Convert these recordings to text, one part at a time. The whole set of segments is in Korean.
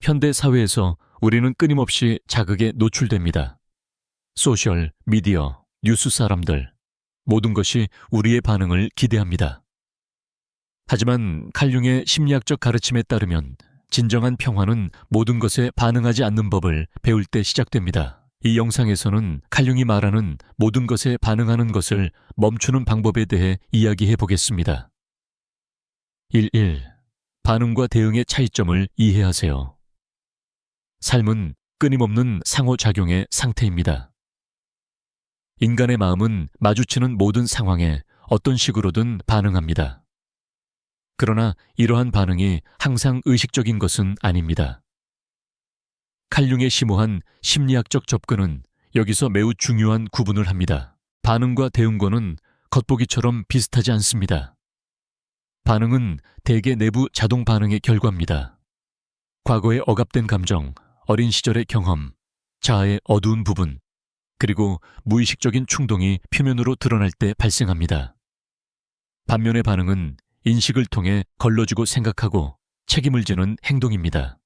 현대 사회에서 우리는 끊임없이 자극에 노출됩니다. 소셜, 미디어, 뉴스 사람들, 모든 것이 우리의 반응을 기대합니다. 하지만 칼융의 심리학적 가르침에 따르면 진정한 평화는 모든 것에 반응하지 않는 법을 배울 때 시작됩니다. 이 영상에서는 칼융이 말하는 모든 것에 반응하는 것을 멈추는 방법에 대해 이야기해 보겠습니다. 1. 반응과 대응의 차이점을 이해하세요. 삶은 끊임없는 상호작용의 상태입니다. 인간의 마음은 마주치는 모든 상황에 어떤 식으로든 반응합니다. 그러나 이러한 반응이 항상 의식적인 것은 아닙니다. 칼융의 심오한 심리학적 접근은 여기서 매우 중요한 구분을 합니다. 반응과 대응과는 겉보기처럼 비슷하지 않습니다. 반응은 대개 내부 자동 반응의 결과입니다. 과거의 억압된 감정, 어린 시절의 경험, 자아의 어두운 부분, 그리고 무의식적인 충동이 표면으로 드러날 때 발생합니다. 반면의 반응은 인식을 통해 걸러주고 생각하고 책임을 지는 행동입니다.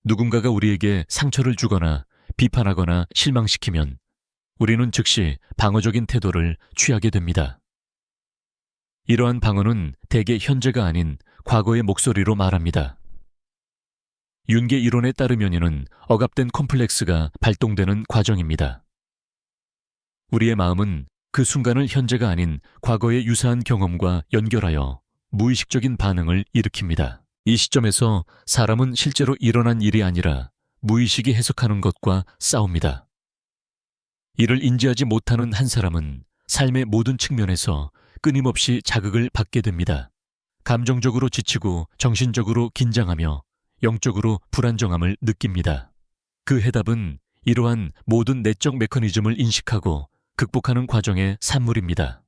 누군가가 우리에게 상처를 주거나 비판하거나 실망시키면 우리는 즉시 방어적인 태도를 취하게 됩니다. 이러한 방어는 대개 현재가 아닌 과거의 목소리로 말합니다. 윤계 이론에 따르면 억압된 콤플렉스가 발동되는 과정입니다. 우리의 마음은 그 순간을 현재가 아닌 과거의 유사한 경험과 연결하여 무의식적인 반응을 일으킵니다. 이 시점에서 사람은 실제로 일어난 일이 아니라 무의식이 해석하는 것과 싸웁니다. 이를 인지하지 못하는 한 사람은 삶의 모든 측면에서 끊임없이 자극을 받게 됩니다. 감정적으로 지치고 정신적으로 긴장하며 영적으로 불안정함을 느낍니다. 그 해답은 이러한 모든 내적 메커니즘을 인식하고 극복하는 과정의 산물입니다.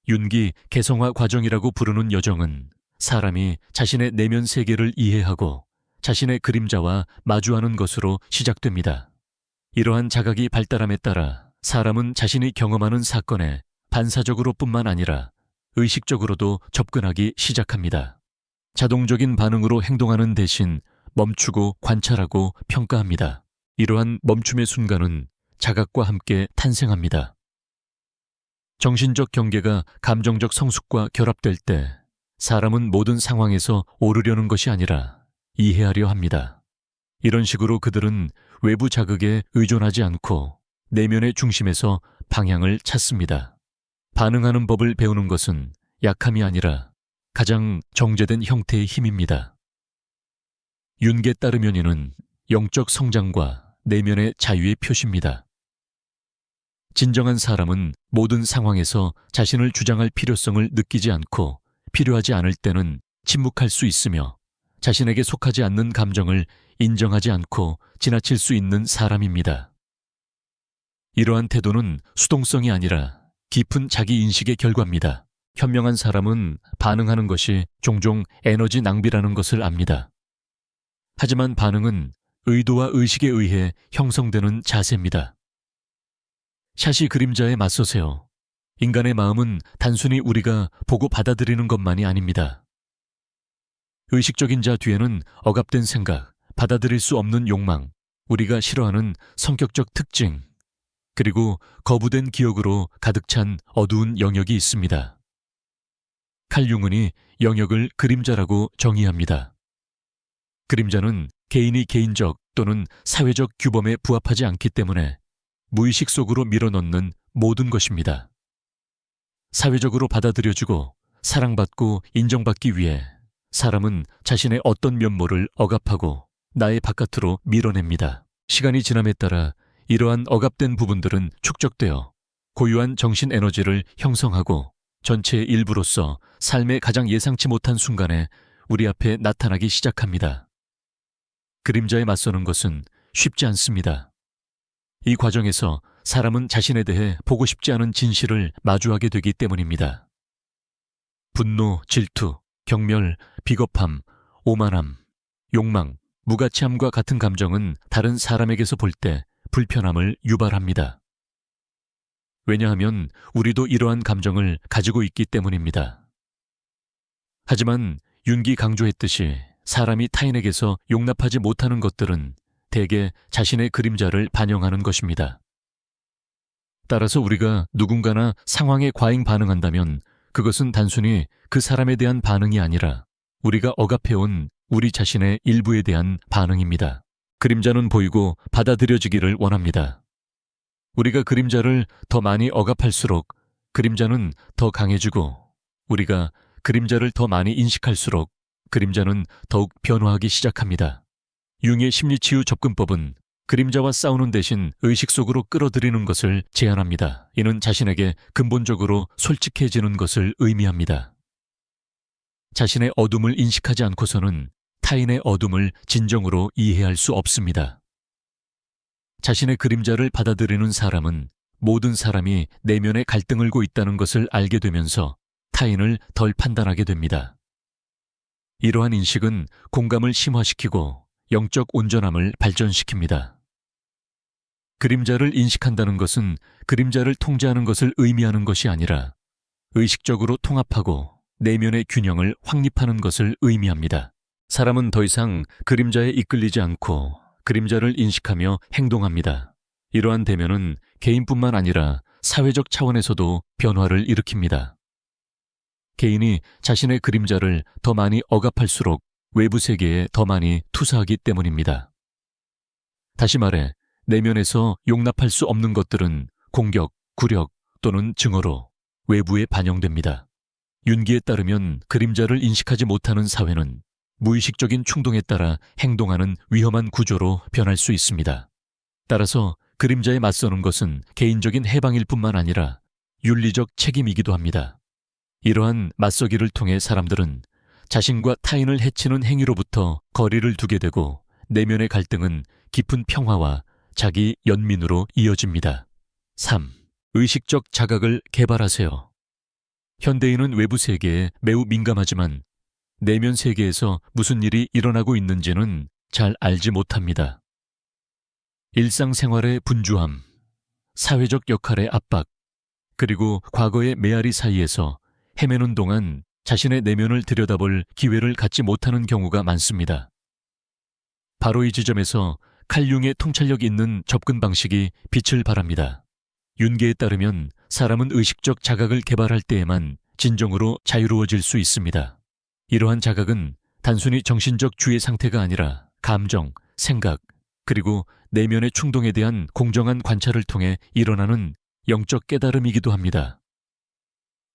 윤기 개성화 과정이라고 부르는 여정은 사람이 자신의 내면 세계를 이해하고 자신의 그림자와 마주하는 것으로 시작됩니다. 이러한 자각이 발달함에 따라 사람은 자신이 경험하는 사건에 반사적으로 뿐만 아니라 의식적으로도 접근하기 시작합니다. 자동적인 반응으로 행동하는 대신 멈추고 관찰하고 평가합니다. 이러한 멈춤의 순간은 자각과 함께 탄생합니다. 정신적 경계가 감정적 성숙과 결합될 때 사람은 모든 상황에서 오르려는 것이 아니라 이해하려 합니다. 이런 식으로 그들은 외부 자극에 의존하지 않고 내면의 중심에서 방향을 찾습니다. 반응하는 법을 배우는 것은 약함이 아니라 가장 정제된 형태의 힘입니다. 윤계에 따르면 이는 영적 성장과 내면의 자유의 표시입니다. 진정한 사람은 모든 상황에서 자신을 주장할 필요성을 느끼지 않고 필요하지 않을 때는 침묵할 수 있으며 자신에게 속하지 않는 감정을 인정하지 않고 지나칠 수 있는 사람입니다. 이러한 태도는 수동성이 아니라 깊은 자기인식의 결과입니다. 현명한 사람은 반응하는 것이 종종 에너지 낭비라는 것을 압니다. 하지만 반응은 의도와 의식에 의해 형성되는 자세입니다. 샤시 그림자에 맞서세요. 인간의 마음은 단순히 우리가 보고 받아들이는 것만이 아닙니다. 의식적인 자 뒤에는 억압된 생각, 받아들일 수 없는 욕망, 우리가 싫어하는 성격적 특징, 그리고 거부된 기억으로 가득 찬 어두운 영역이 있습니다. 칼융은 영역을 그림자라고 정의합니다. 그림자는 개인이 개인적 또는 사회적 규범에 부합하지 않기 때문에 무의식 속으로 밀어넣는 모든 것입니다. 사회적으로 받아들여지고 사랑받고 인정받기 위해 사람은 자신의 어떤 면모를 억압하고 나의 바깥으로 밀어냅니다. 시간이 지남에 따라 이러한 억압된 부분들은 축적되어 고유한 정신 에너지를 형성하고 전체의 일부로서 삶의 가장 예상치 못한 순간에 우리 앞에 나타나기 시작합니다. 그림자에 맞서는 것은 쉽지 않습니다. 이 과정에서 사람은 자신에 대해 보고 싶지 않은 진실을 마주하게 되기 때문입니다. 분노, 질투, 경멸, 비겁함, 오만함, 욕망, 무가치함과 같은 감정은 다른 사람에게서 볼 때 불편함을 유발합니다. 왜냐하면 우리도 이러한 감정을 가지고 있기 때문입니다. 하지만 윤기 강조했듯이 사람이 타인에게서 용납하지 못하는 것들은 대개 자신의 그림자를 반영하는 것입니다. 따라서 우리가 누군가나 상황에 과잉 반응한다면 그것은 단순히 그 사람에 대한 반응이 아니라 우리가 억압해온 우리 자신의 일부에 대한 반응입니다. 그림자는 보이고 받아들여지기를 원합니다. 우리가 그림자를 더 많이 억압할수록 그림자는 더 강해지고 우리가 그림자를 더 많이 인식할수록 그림자는 더욱 변화하기 시작합니다. 융의 심리치유 접근법은 그림자와 싸우는 대신 의식 속으로 끌어들이는 것을 제안합니다. 이는 자신에게 근본적으로 솔직해지는 것을 의미합니다. 자신의 어둠을 인식하지 않고서는 타인의 어둠을 진정으로 이해할 수 없습니다. 자신의 그림자를 받아들이는 사람은 모든 사람이 내면의 갈등을 고 있다는 것을 알게 되면서 타인을 덜 판단하게 됩니다. 이러한 인식은 공감을 심화시키고 영적 온전함을 발전시킵니다. 그림자를 인식한다는 것은 그림자를 통제하는 것을 의미하는 것이 아니라 의식적으로 통합하고 내면의 균형을 확립하는 것을 의미합니다. 사람은 더 이상 그림자에 이끌리지 않고 그림자를 인식하며 행동합니다. 이러한 대면은 개인뿐만 아니라 사회적 차원에서도 변화를 일으킵니다. 개인이 자신의 그림자를 더 많이 억압할수록 외부 세계에 더 많이 투사하기 때문입니다. 다시 말해 내면에서 용납할 수 없는 것들은 공격, 굴욕 또는 증오로 외부에 반영됩니다. 윤기에 따르면 그림자를 인식하지 못하는 사회는 무의식적인 충동에 따라 행동하는 위험한 구조로 변할 수 있습니다. 따라서 그림자에 맞서는 것은 개인적인 해방일 뿐만 아니라 윤리적 책임이기도 합니다. 이러한 맞서기를 통해 사람들은 자신과 타인을 해치는 행위로부터 거리를 두게 되고 내면의 갈등은 깊은 평화와 자기 연민으로 이어집니다. 3. 의식적 자각을 개발하세요. 현대인은 외부 세계에 매우 민감하지만 내면 세계에서 무슨 일이 일어나고 있는지는 잘 알지 못합니다. 일상생활의 분주함, 사회적 역할의 압박, 그리고 과거의 메아리 사이에서 헤매는 동안 자신의 내면을 들여다볼 기회를 갖지 못하는 경우가 많습니다. 바로 이 지점에서 칼융의 통찰력 있는 접근 방식이 빛을 발합니다. 윤계에 따르면 사람은 의식적 자각을 개발할 때에만 진정으로 자유로워질 수 있습니다. 이러한 자각은 단순히 정신적 주의 상태가 아니라 감정, 생각, 그리고 내면의 충동에 대한 공정한 관찰을 통해 일어나는 영적 깨달음이기도 합니다.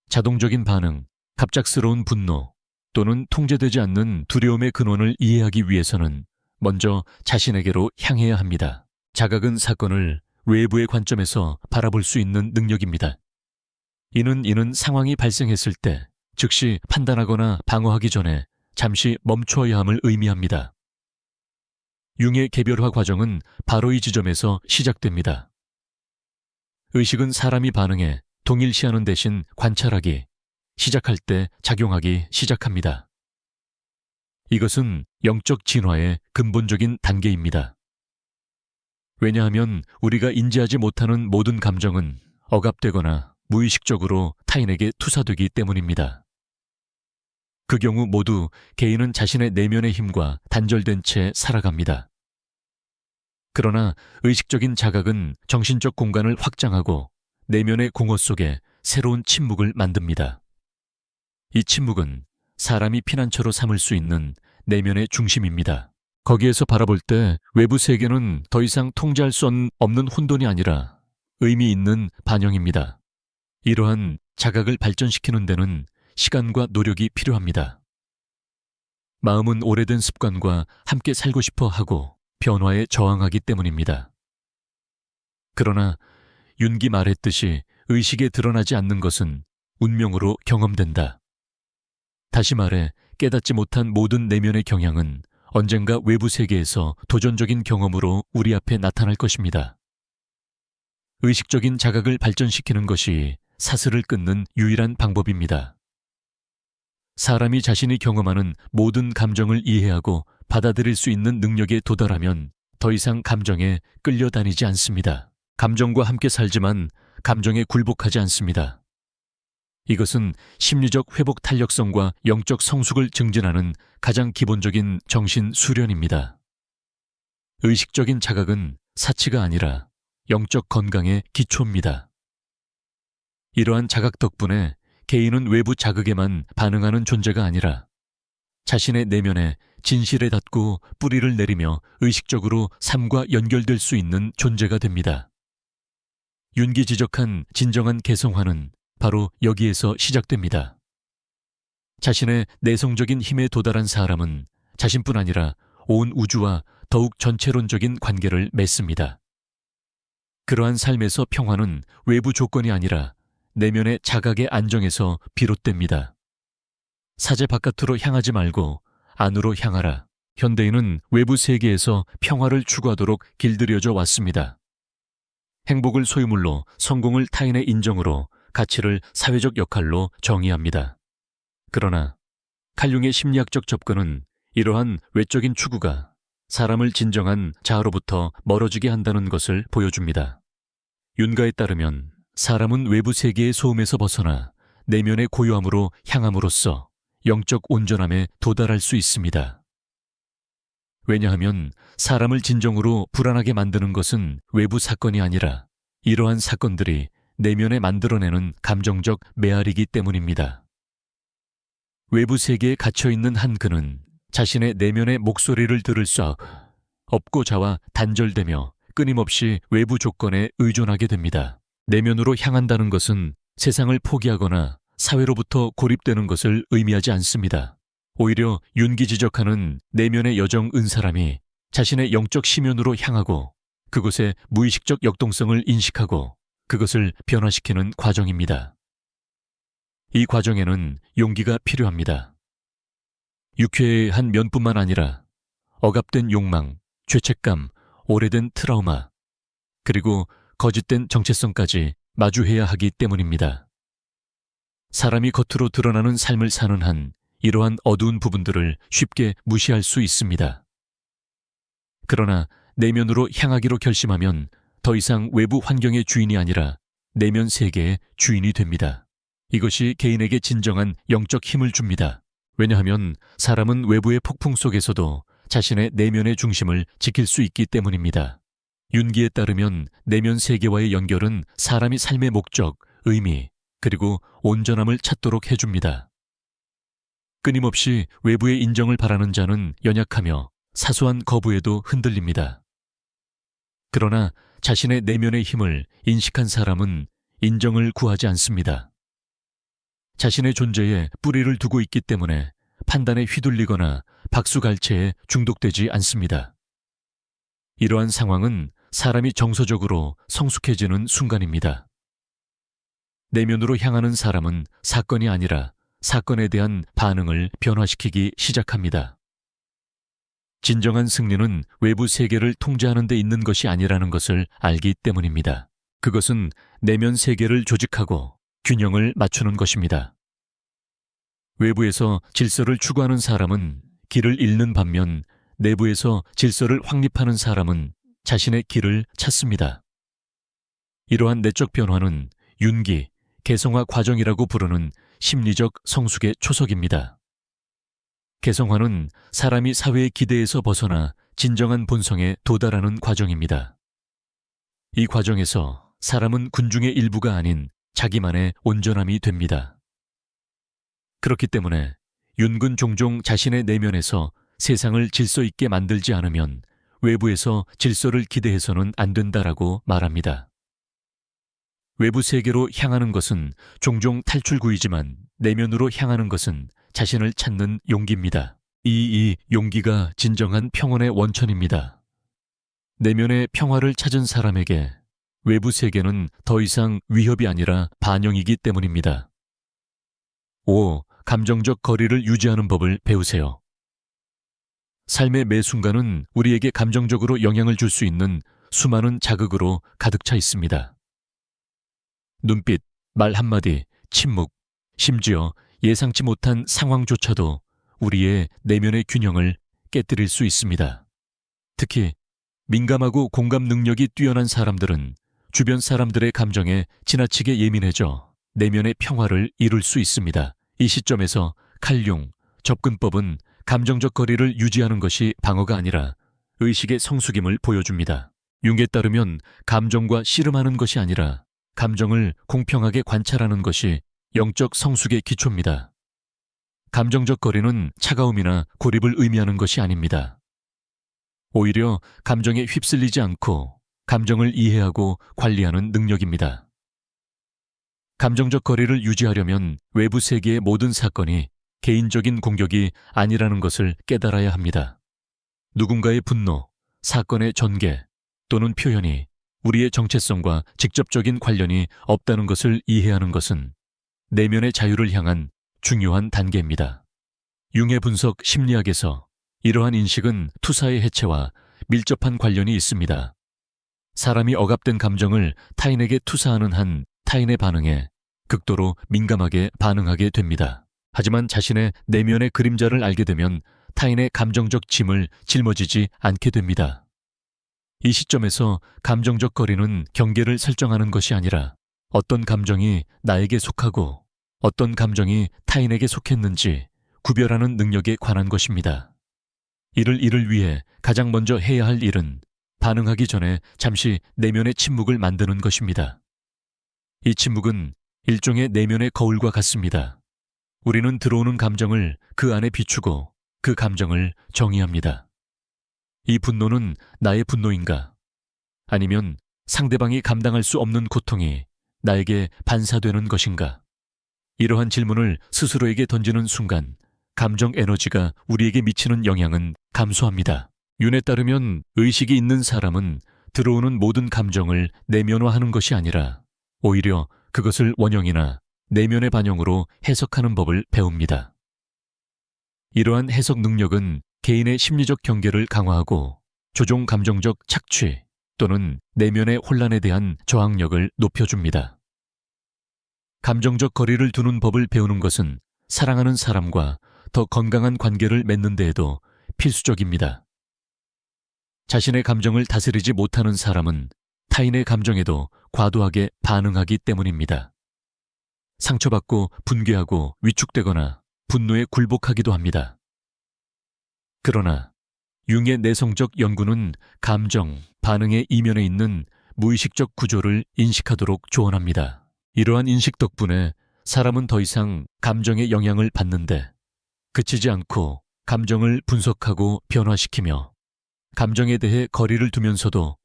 자동적인 반응, 갑작스러운 분노 또는 통제되지 않는 두려움의 근원을 이해하기 위해서는 먼저 자신에게로 향해야 합니다. 자각은 사건을 외부의 관점에서 바라볼 수 있는 능력입니다. 이는 상황이 발생했을 때 즉시 판단하거나 방어하기 전에 잠시 멈추어야 함을 의미합니다. 융의 개별화 과정은 바로 이 지점에서 시작됩니다. 의식은 사람이 반응해 동일시하는 대신 관찰하기, 시작할 때 작용하기 시작합니다. 이것은 영적 진화의 근본적인 단계입니다. 왜냐하면 우리가 인지하지 못하는 모든 감정은 억압되거나 무의식적으로 타인에게 투사되기 때문입니다. 그 경우 모두 개인은 자신의 내면의 힘과 단절된 채 살아갑니다. 그러나 의식적인 자각은 정신적 공간을 확장하고 내면의 공허 속에 새로운 침묵을 만듭니다. 이 침묵은 사람이 피난처로 삼을 수 있는 내면의 중심입니다. 거기에서 바라볼 때 외부 세계는 더 이상 통제할 수 없는 혼돈이 아니라 의미 있는 반영입니다. 이러한 자각을 발전시키는 데는 시간과 노력이 필요합니다. 마음은 오래된 습관과 함께 살고 싶어 하고 변화에 저항하기 때문입니다. 그러나 윤기 말했듯이 의식에 드러나지 않는 것은 운명으로 경험된다. 다시 말해 깨닫지 못한 모든 내면의 경향은 언젠가 외부 세계에서 도전적인 경험으로 우리 앞에 나타날 것입니다. 의식적인 자각을 발전시키는 것이 사슬을 끊는 유일한 방법입니다. 사람이 자신이 경험하는 모든 감정을 이해하고 받아들일 수 있는 능력에 도달하면 더 이상 감정에 끌려다니지 않습니다. 감정과 함께 살지만 감정에 굴복하지 않습니다. 이것은 심리적 회복 탄력성과 영적 성숙을 증진하는 가장 기본적인 정신 수련입니다. 의식적인 자각은 사치가 아니라 영적 건강의 기초입니다. 이러한 자각 덕분에 개인은 외부 자극에만 반응하는 존재가 아니라 자신의 내면에 진실에 닿고 뿌리를 내리며 의식적으로 삶과 연결될 수 있는 존재가 됩니다. 윤기 지적한 진정한 개성화는 바로 여기에서 시작됩니다. 자신의 내성적인 힘에 도달한 사람은 자신뿐 아니라 온 우주와 더욱 전체론적인 관계를 맺습니다. 그러한 삶에서 평화는 외부 조건이 아니라 내면의 자각의 안정에서 비롯됩니다. 사제 바깥으로 향하지 말고 안으로 향하라. 현대인은 외부 세계에서 평화를 추구하도록 길들여져 왔습니다. 행복을 소유물로, 성공을 타인의 인정으로, 가치를 사회적 역할로 정의합니다. 그러나 칼융의 심리학적 접근은 이러한 외적인 추구가 사람을 진정한 자아로부터 멀어지게 한다는 것을 보여줍니다. 윤가에 따르면 사람은 외부 세계의 소음에서 벗어나 내면의 고요함으로 향함으로써 영적 온전함에 도달할 수 있습니다. 왜냐하면 사람을 진정으로 불안하게 만드는 것은 외부 사건이 아니라 이러한 사건들이 내면에 만들어내는 감정적 메아리이기 때문입니다. 외부 세계에 갇혀있는 한 그는 자신의 내면의 목소리를 들을 수 없고자와 단절되며 끊임없이 외부 조건에 의존하게 됩니다. 내면으로 향한다는 것은 세상을 포기하거나 사회로부터 고립되는 것을 의미하지 않습니다. 오히려 윤기 지적하는 내면의 여정 은사람이 자신의 영적 심연으로 향하고 그곳의 무의식적 역동성을 인식하고 그것을 변화시키는 과정입니다. 이 과정에는 용기가 필요합니다. 육회의 한 면뿐만 아니라 억압된 욕망, 죄책감, 오래된 트라우마, 그리고 거짓된 정체성까지 마주해야 하기 때문입니다. 사람이 겉으로 드러나는 삶을 사는 한 이러한 어두운 부분들을 쉽게 무시할 수 있습니다. 그러나 내면으로 향하기로 결심하면 더 이상 외부 환경의 주인이 아니라 내면 세계의 주인이 됩니다. 이것이 개인에게 진정한 영적 힘을 줍니다. 왜냐하면 사람은 외부의 폭풍 속에서도 자신의 내면의 중심을 지킬 수 있기 때문입니다. 윤기에 따르면 내면 세계와의 연결은 사람이 삶의 목적, 의미, 그리고 온전함을 찾도록 해줍니다. 끊임없이 외부의 인정을 바라는 자는 연약하며 사소한 거부에도 흔들립니다. 그러나 자신의 내면의 힘을 인식한 사람은 인정을 구하지 않습니다. 자신의 존재에 뿌리를 두고 있기 때문에 판단에 휘둘리거나 박수갈채에 중독되지 않습니다. 이러한 상황은 사람이 정서적으로 성숙해지는 순간입니다. 내면으로 향하는 사람은 사건이 아니라 사건에 대한 반응을 변화시키기 시작합니다. 진정한 승리는 외부 세계를 통제하는 데 있는 것이 아니라는 것을 알기 때문입니다. 그것은 내면 세계를 조직하고 균형을 맞추는 것입니다. 외부에서 질서를 추구하는 사람은 길을 잃는 반면 내부에서 질서를 확립하는 사람은 자신의 길을 찾습니다. 이러한 내적 변화는 윤기, 개성화 과정이라고 부르는 심리적 성숙의 초석입니다. 개성화는 사람이 사회의 기대에서 벗어나 진정한 본성에 도달하는 과정입니다. 이 과정에서 사람은 군중의 일부가 아닌 자기만의 온전함이 됩니다. 그렇기 때문에 윤근 종종 자신의 내면에서 세상을 질서 있게 만들지 않으면 외부에서 질서를 기대해서는 안 된다라고 말합니다. 외부 세계로 향하는 것은 종종 탈출구이지만 내면으로 향하는 것은 자신을 찾는 용기입니다. 이 용기가 진정한 평온의 원천입니다. 내면의 평화를 찾은 사람에게 외부 세계는 더 이상 위협이 아니라 반영이기 때문입니다. 5. 감정적 거리를 유지하는 법을 배우세요. 삶의 매 순간은 우리에게 감정적으로 영향을 줄 수 있는 수많은 자극으로 가득 차 있습니다. 눈빛, 말 한마디, 침묵, 심지어 예상치 못한 상황조차도 우리의 내면의 균형을 깨뜨릴 수 있습니다. 특히 민감하고 공감 능력이 뛰어난 사람들은 주변 사람들의 감정에 지나치게 예민해져 내면의 평화를 이룰 수 있습니다. 이 시점에서 칼융, 접근법은 감정적 거리를 유지하는 것이 방어가 아니라 의식의 성숙임을 보여줍니다. 융에 따르면 감정과 씨름하는 것이 아니라 감정을 공평하게 관찰하는 것이 영적 성숙의 기초입니다. 감정적 거리는 차가움이나 고립을 의미하는 것이 아닙니다. 오히려 감정에 휩쓸리지 않고 감정을 이해하고 관리하는 능력입니다. 감정적 거리를 유지하려면 외부 세계의 모든 사건이 개인적인 공격이 아니라는 것을 깨달아야 합니다. 누군가의 분노, 사건의 전개 또는 표현이 우리의 정체성과 직접적인 관련이 없다는 것을 이해하는 것은 내면의 자유를 향한 중요한 단계입니다. 융의 분석 심리학에서 이러한 인식은 투사의 해체와 밀접한 관련이 있습니다. 사람이 억압된 감정을 타인에게 투사하는 한 타인의 반응에 극도로 민감하게 반응하게 됩니다. 하지만 자신의 내면의 그림자를 알게 되면 타인의 감정적 짐을 짊어지지 않게 됩니다. 이 시점에서 감정적 거리는 경계를 설정하는 것이 아니라 어떤 감정이 나에게 속하고 어떤 감정이 타인에게 속했는지 구별하는 능력에 관한 것입니다. 이를 위해 가장 먼저 해야 할 일은 반응하기 전에 잠시 내면의 침묵을 만드는 것입니다. 이 침묵은 일종의 내면의 거울과 같습니다. 우리는 들어오는 감정을 그 안에 비추고 그 감정을 정의합니다. 이 분노는 나의 분노인가? 아니면 상대방이 감당할 수 없는 고통이 나에게 반사되는 것인가? 이러한 질문을 스스로에게 던지는 순간 감정 에너지가 우리에게 미치는 영향은 감소합니다. 윤에 따르면 의식이 있는 사람은 들어오는 모든 감정을 내면화하는 것이 아니라 오히려 그것을 원형이나 내면의 반영으로 해석하는 법을 배웁니다. 이러한 해석 능력은 개인의 심리적 경계를 강화하고 조종 감정적 착취 또는 내면의 혼란에 대한 저항력을 높여줍니다. 감정적 거리를 두는 법을 배우는 것은 사랑하는 사람과 더 건강한 관계를 맺는 데에도 필수적입니다. 자신의 감정을 다스리지 못하는 사람은 타인의 감정에도 과도하게 반응하기 때문입니다. 상처받고 분개하고 위축되거나 분노에 굴복하기도 합니다. 그러나 융의 내성적 연구는 감정, 반응의 이면에 있는 무의식적 구조를 인식하도록 조언합니다. 이러한 인식 덕분에 사람은 더 이상 감정의 영향을 받는데 그치지 않고 감정을 분석하고 변화시키며 감정에 대해 거리를 두면서도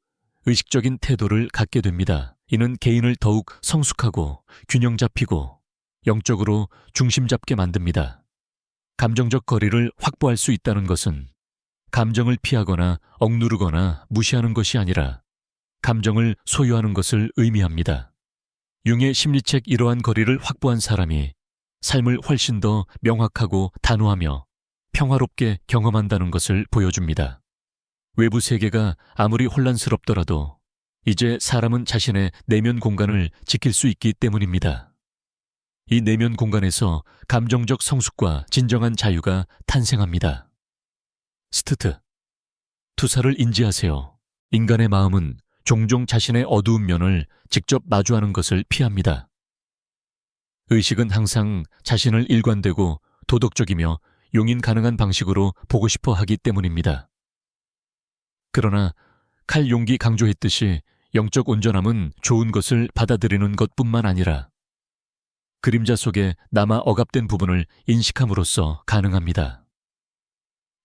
의식적인 태도를 갖게 됩니다. 이는 개인을 더욱 성숙하고 균형 잡히고 영적으로 중심 잡게 만듭니다. 감정적 거리를 확보할 수 있다는 것은 감정을 피하거나 억누르거나 무시하는 것이 아니라 감정을 소유하는 것을 의미합니다. 융의 심리책 이러한 거리를 확보한 사람이 삶을 훨씬 더 명확하고 단호하며 평화롭게 경험한다는 것을 보여줍니다. 외부 세계가 아무리 혼란스럽더라도 이제 사람은 자신의 내면 공간을 지킬 수 있기 때문입니다. 이 내면 공간에서 감정적 성숙과 진정한 자유가 탄생합니다. 스트트. 투사를 인지하세요. 인간의 마음은 종종 자신의 어두운 면을 직접 마주하는 것을 피합니다. 의식은 항상 자신을 일관되고 도덕적이며 용인 가능한 방식으로 보고 싶어 하기 때문입니다. 그러나 칼 용기 강조했듯이 영적 온전함은 좋은 것을 받아들이는 것뿐만 아니라 그림자 속에 남아 억압된 부분을 인식함으로써 가능합니다.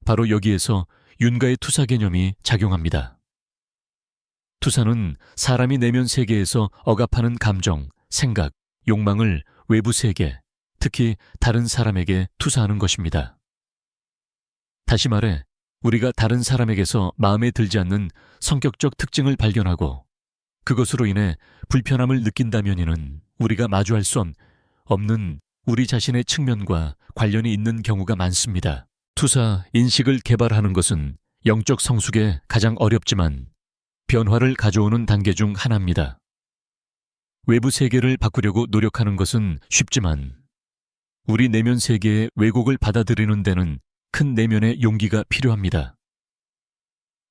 바로 여기에서 윤가의 투사 개념이 작용합니다. 투사는 사람이 내면 세계에서 억압하는 감정, 생각, 욕망을 외부 세계, 특히 다른 사람에게 투사하는 것입니다. 다시 말해, 우리가 다른 사람에게서 마음에 들지 않는 성격적 특징을 발견하고 그것으로 인해 불편함을 느낀다면에는 우리가 마주할 수 없는 우리 자신의 측면과 관련이 있는 경우가 많습니다. 투사, 인식을 개발하는 것은 영적 성숙에 가장 어렵지만 변화를 가져오는 단계 중 하나입니다. 외부 세계를 바꾸려고 노력하는 것은 쉽지만 우리 내면 세계의 왜곡을 받아들이는 데는 큰 내면의 용기가 필요합니다.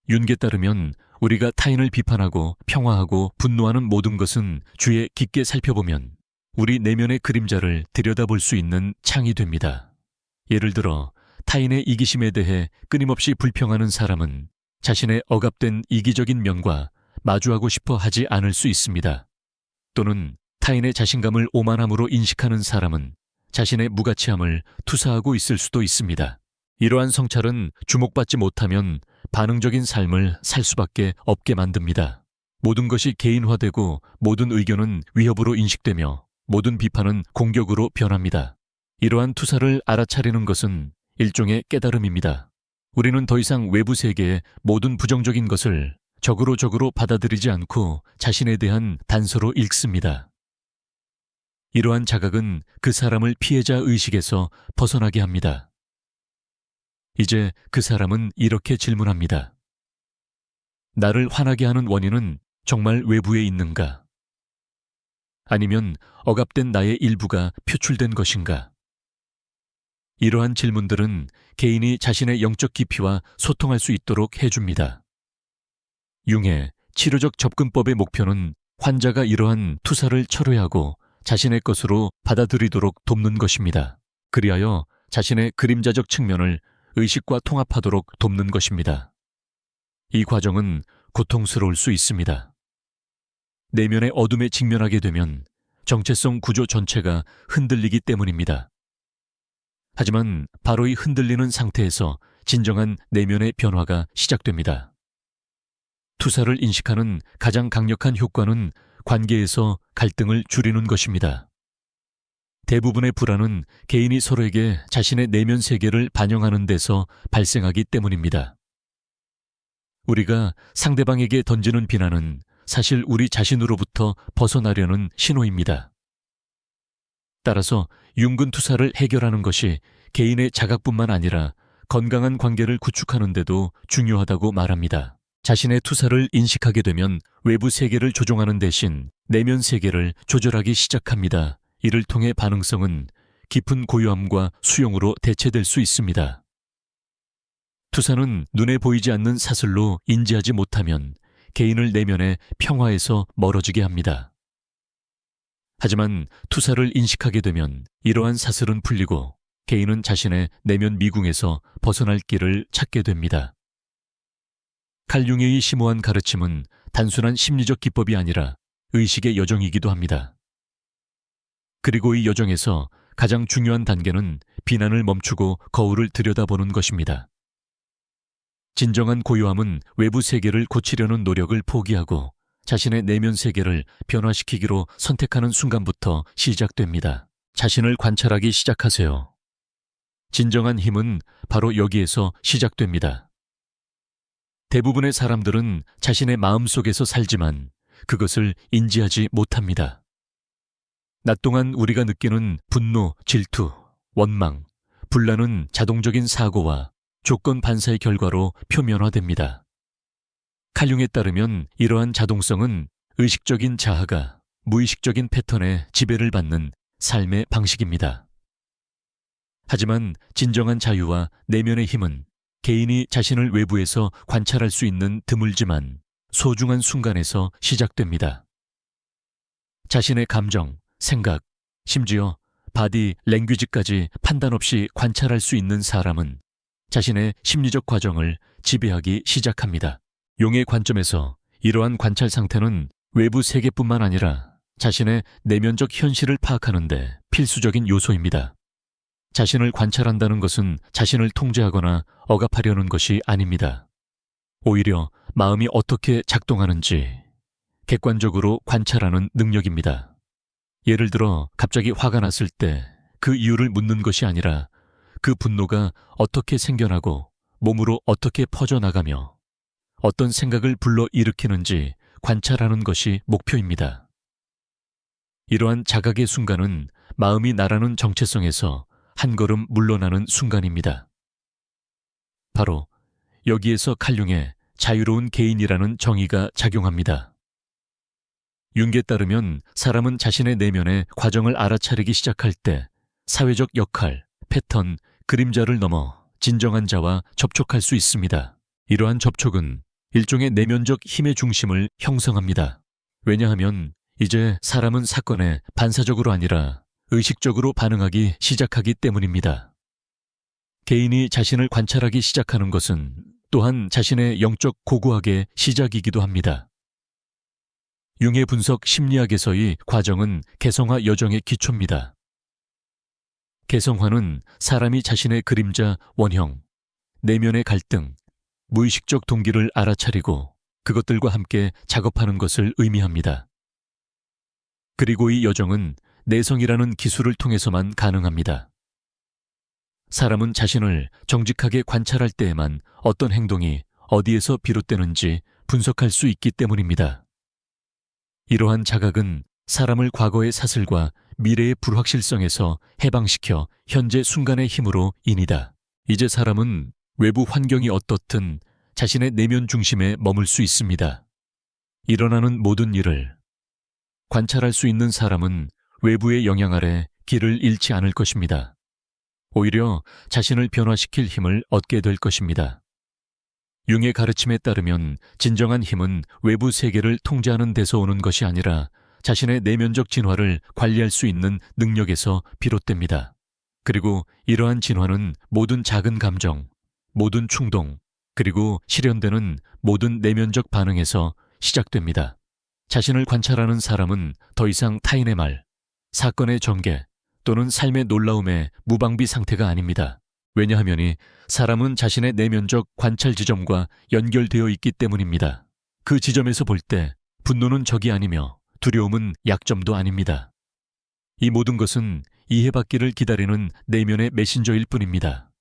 윤게 따르면 우리가 타인을 비판하고 평화하고 분노하는 모든 것은 주의 깊게 살펴보면 우리 내면의 그림자를 들여다볼 수 있는 창이 됩니다. 예를 들어 타인의 이기심에 대해 끊임없이 불평하는 사람은 자신의 억압된 이기적인 면과 마주하고 싶어 하지 않을 수 있습니다. 또는 타인의 자신감을 오만함으로 인식하는 사람은 자신의 무가치함을 투사하고 있을 수도 있습니다. 이러한 성찰은 주목받지 못하면 반응적인 삶을 살 수밖에 없게 만듭니다. 모든 것이 개인화되고 모든 의견은 위협으로 인식되며 모든 비판은 공격으로 변합니다. 이러한 투사를 알아차리는 것은 일종의 깨달음입니다. 우리는 더 이상 외부 세계의 모든 부정적인 것을 적으로 받아들이지 않고 자신에 대한 단서로 읽습니다. 이러한 자각은 그 사람을 피해자 의식에서 벗어나게 합니다. 이제 그 사람은 이렇게 질문합니다. 나를 화나게 하는 원인은 정말 외부에 있는가? 아니면 억압된 나의 일부가 표출된 것인가? 이러한 질문들은 개인이 자신의 영적 깊이와 소통할 수 있도록 해줍니다. 융의 치료적 접근법의 목표는 환자가 이러한 투사를 철회하고 자신의 것으로 받아들이도록 돕는 것입니다. 그리하여 자신의 그림자적 측면을 의식과 통합하도록 돕는 것입니다. 이 과정은 고통스러울 수 있습니다. 내면의 어둠에 직면하게 되면 정체성 구조 전체가 흔들리기 때문입니다. 하지만 바로 이 흔들리는 상태에서 진정한 내면의 변화가 시작됩니다. 투사를 인식하는 가장 강력한 효과는 관계에서 갈등을 줄이는 것입니다. 대부분의 불안은 개인이 서로에게 자신의 내면 세계를 반영하는 데서 발생하기 때문입니다. 우리가 상대방에게 던지는 비난은 사실 우리 자신으로부터 벗어나려는 신호입니다. 따라서 융근 투사를 해결하는 것이 개인의 자각뿐만 아니라 건강한 관계를 구축하는 데도 중요하다고 말합니다. 자신의 투사를 인식하게 되면 외부 세계를 조종하는 대신 내면 세계를 조절하기 시작합니다. 이를 통해 반응성은 깊은 고요함과 수용으로 대체될 수 있습니다. 투사는 눈에 보이지 않는 사슬로 인지하지 못하면 개인을 내면의 평화에서 멀어지게 합니다. 하지만 투사를 인식하게 되면 이러한 사슬은 풀리고 개인은 자신의 내면 미궁에서 벗어날 길을 찾게 됩니다. 칼 융의 심오한 가르침은 단순한 심리적 기법이 아니라 의식의 여정이기도 합니다. 그리고 이 여정에서 가장 중요한 단계는 비난을 멈추고 거울을 들여다보는 것입니다. 진정한 고요함은 외부 세계를 고치려는 노력을 포기하고 자신의 내면 세계를 변화시키기로 선택하는 순간부터 시작됩니다. 자신을 관찰하기 시작하세요. 진정한 힘은 바로 여기에서 시작됩니다. 대부분의 사람들은 자신의 마음속에서 살지만 그것을 인지하지 못합니다. 낮 동안 우리가 느끼는 분노, 질투, 원망, 분란은 자동적인 사고와 조건 반사의 결과로 표면화됩니다. 칼 융에 따르면 이러한 자동성은 의식적인 자아가 무의식적인 패턴에 지배를 받는 삶의 방식입니다. 하지만 진정한 자유와 내면의 힘은 개인이 자신을 외부에서 관찰할 수 있는 드물지만 소중한 순간에서 시작됩니다. 자신의 감정, 생각, 심지어 바디 랭귀지까지 판단 없이 관찰할 수 있는 사람은 자신의 심리적 과정을 지배하기 시작합니다. 용의 관점에서 이러한 관찰 상태는 외부 세계뿐만 아니라 자신의 내면적 현실을 파악하는 데 필수적인 요소입니다. 자신을 관찰한다는 것은 자신을 통제하거나 억압하려는 것이 아닙니다. 오히려 마음이 어떻게 작동하는지 객관적으로 관찰하는 능력입니다. 예를 들어 갑자기 화가 났을 때 그 이유를 묻는 것이 아니라 그 분노가 어떻게 생겨나고 몸으로 어떻게 퍼져나가며 어떤 생각을 불러일으키는지 관찰하는 것이 목표입니다. 이러한 자각의 순간은 마음이 나라는 정체성에서 한 걸음 물러나는 순간입니다. 바로 여기에서 칼 융의 자유로운 개인이라는 정의가 작용합니다. 융에 따르면 사람은 자신의 내면의 과정을 알아차리기 시작할 때 사회적 역할, 패턴, 그림자를 넘어 진정한 자와 접촉할 수 있습니다. 이러한 접촉은 일종의 내면적 힘의 중심을 형성합니다. 왜냐하면 이제 사람은 사건에 반사적으로 아니라 의식적으로 반응하기 시작하기 때문입니다. 개인이 자신을 관찰하기 시작하는 것은 또한 자신의 영적 고고학의 시작이기도 합니다. 융의 분석 심리학에서의 과정은 개성화 여정의 기초입니다. 개성화는 사람이 자신의 그림자, 원형, 내면의 갈등, 무의식적 동기를 알아차리고 그것들과 함께 작업하는 것을 의미합니다. 그리고 이 여정은 내성이라는 기술을 통해서만 가능합니다. 사람은 자신을 정직하게 관찰할 때에만 어떤 행동이 어디에서 비롯되는지 분석할 수 있기 때문입니다. 이러한 자각은 사람을 과거의 사슬과 미래의 불확실성에서 해방시켜 현재 순간의 힘으로 인이다. 이제 사람은 외부 환경이 어떻든 자신의 내면 중심에 머물 수 있습니다. 일어나는 모든 일을 관찰할 수 있는 사람은 외부의 영향 아래 길을 잃지 않을 것입니다. 오히려 자신을 변화시킬 힘을 얻게 될 것입니다. 융의 가르침에 따르면 진정한 힘은 외부 세계를 통제하는 데서 오는 것이 아니라 자신의 내면적 진화를 관리할 수 있는 능력에서 비롯됩니다. 그리고 이러한 진화는 모든 작은 감정, 모든 충동, 그리고 실현되는 모든 내면적 반응에서 시작됩니다. 자신을 관찰하는 사람은 더 이상 타인의 말, 사건의 전개 또는 삶의 놀라움의 무방비 상태가 아닙니다. 왜냐하면 사람은 자신의 내면적 관찰 지점과 연결되어 있기 때문입니다. 그 지점에서 볼 때 분노는 적이 아니며 두려움은 약점도 아닙니다. 이 모든 것은 이해받기를 기다리는 내면의 메신저일 뿐입니다.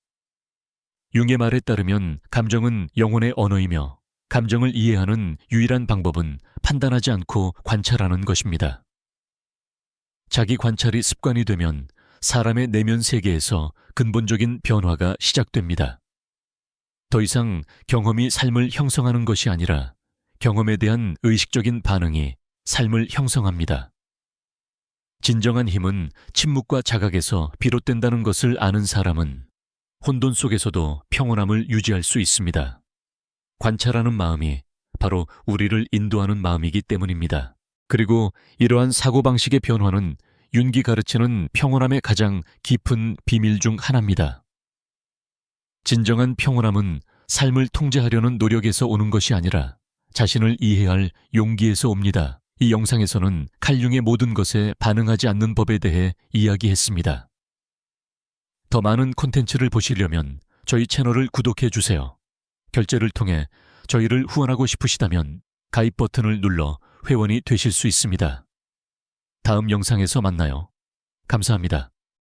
융의 말에 따르면 감정은 영혼의 언어이며 감정을 이해하는 유일한 방법은 판단하지 않고 관찰하는 것입니다. 자기 관찰이 습관이 되면 사람의 내면 세계에서 근본적인 변화가 시작됩니다. 더 이상 경험이 삶을 형성하는 것이 아니라 경험에 대한 의식적인 반응이 삶을 형성합니다. 진정한 힘은 침묵과 자각에서 비롯된다는 것을 아는 사람은 혼돈 속에서도 평온함을 유지할 수 있습니다. 관찰하는 마음이 바로 우리를 인도하는 마음이기 때문입니다. 그리고 이러한 사고방식의 변화는 윤기 가르치는 평온함의 가장 깊은 비밀 중 하나입니다. 진정한 평온함은 삶을 통제하려는 노력에서 오는 것이 아니라 자신을 이해할 용기에서 옵니다. 이 영상에서는 칼융의 모든 것에 반응하지 않는 법에 대해 이야기했습니다. 더 많은 콘텐츠를 보시려면 저희 채널을 구독해 주세요. 결제를 통해 저희를 후원하고 싶으시다면 가입 버튼을 눌러 회원이 되실 수 있습니다. 다음 영상에서 만나요. 감사합니다.